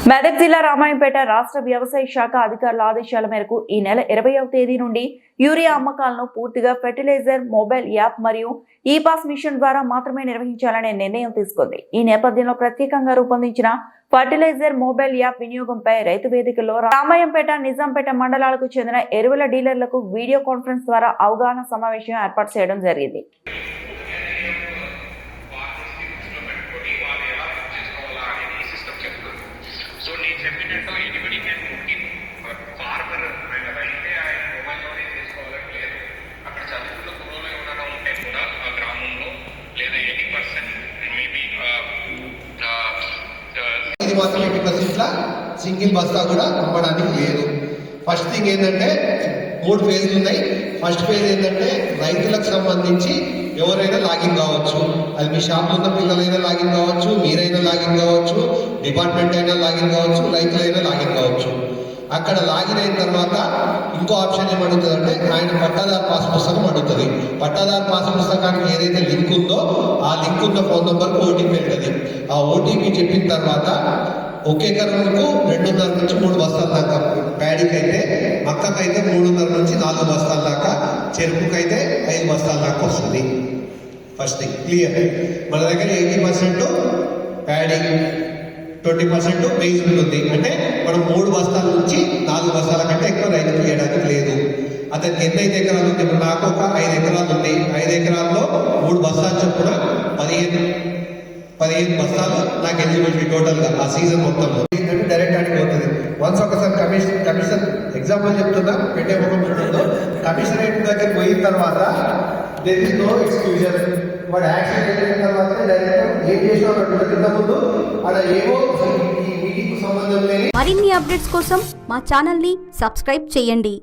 మెదక్ జిల్లా రామాయంపేట రాష్ట్ర వ్యవసాయ శాఖ అధికారుల ఆదేశాల మేరకు ఈ నెల 20వ తేదీ నుండి యూరియా అమ్మకాలను పూర్తిగా ఫెర్టిలైజర్ మొబైల్ యాప్ మరియు ఈ పాస్ మిషన్ ద్వారా మాత్రమే నిర్వహించాలనే నిర్ణయం తీసుకుంది. ఈ నేపథ్యంలో ప్రత్యేకంగా రూపొందించిన ఫర్టిలైజర్ మొబైల్ యాప్ వినియోగంపై రైతు వేదికలో రామాయంపేట, నిజాంపేట మండలాలకు చెందిన ఎరువుల డీలర్లకు వీడియో కాన్ఫరెన్స్ ద్వారా అవగాహన సమావేశం ఏర్పాటు చేయడం జరిగింది. So నేను చెప్పినట్టు anybody can put in farmer ఆయన రైతే ఆయన మొబైల్లోనే చేసుకోవాలని లేదు. అక్కడ చదువుకున్న కుర్రోలు ఎవరైనా ఉంటే కూడా ఆ గ్రామంలో లేదా 80% మేబీ ఇది మాత్రం 80% సింగిల్ బస్తా కూడా అమ్మడానికి లేదు. ఫస్ట్ థింగ్ ఏంటంటే 3 ఫేజ్లు ఉన్నాయి. ఫస్ట్ ఫేజ్ ఏంటంటే రైతులకు సంబంధించి ఎవరైనా లాగిన్ కావచ్చు. అది మీ షాప్లో ఉన్న పిల్లలైనా లాగిన్ కావచ్చు, మీరైనా లాగిన్ కావచ్చు, డిపార్ట్మెంట్ అయినా లాగిన్ కావచ్చు, రైతులైనా లాగిన్ కావచ్చు. అక్కడ లాగిన్ అయిన తర్వాత ఇంకో ఆప్షన్ ఏమడుగుతుంది అంటే ఆయన పట్టాదారు పాస్ పుస్తకం అడుగుతుంది. పట్టాదారు పాస్ పుస్తకానికి ఏదైతే లింక్ ఉందో ఆ లింక్ ఉన్న ఫోన్ నెంబర్కి ఓటీపీ వెళ్తుంది. ఆ ఓటీపీ చెప్పిన తర్వాత ఒకే ఎకరంకు 2.5 నుంచి 3 బస్తాల దాకా, ప్యాడీకి అయితే మక్కకైతే 3.5 నుంచి 4 బస్తాల దాకా, చెరుకుకైతే 5 బస్తాల దాకా వస్తుంది. First thing clear. మన దగ్గర 80% ప్యాడీ, 20% మెయిజ్ ఉంటుంది. అంటే మనం 3 బస్తాల నుంచి 4 బస్తాల కంటే ఎక్కువ రైతుకు ఇవ్వడానికి లేదు. అతనికి ఎన్నైతే ఎకరాలు ఉంది, ఇప్పుడు నాకు ఒక 5 ఎకరాలు ఉంది. 5 ఎకరాల్లో 3 బస్తాలు చొప్పున 15 బస్తాలు నాకు ఎలిజిబిలిటీ టోటల్గా ఆ సీజన్ మొత్తంలో. ఏంటంటే డైరెక్ట్ ఆడికి పోతుంది. వన్స్ ఒకసారి కమిషన్ ఎగ్జాంపుల్ చెప్తున్నా, పెట్టే ముఖం ఉంటుందో కమిషనరేట్ దగ్గరికి పోయిన తర్వాత దేర్ ఇస్ నో ఎక్స్క్యూజన్. వాడు యాక్సిడెంట్ అయిన తర్వాత డైరెక్ట్ ఏం చేసినా కింద ముందు అక్కడ ఏవో ఈ మీటింగ్ సంబంధం లేని మరిన్ని అప్డేట్స్ కోసం మా ఛానల్ని సబ్స్క్రైబ్ చేయండి.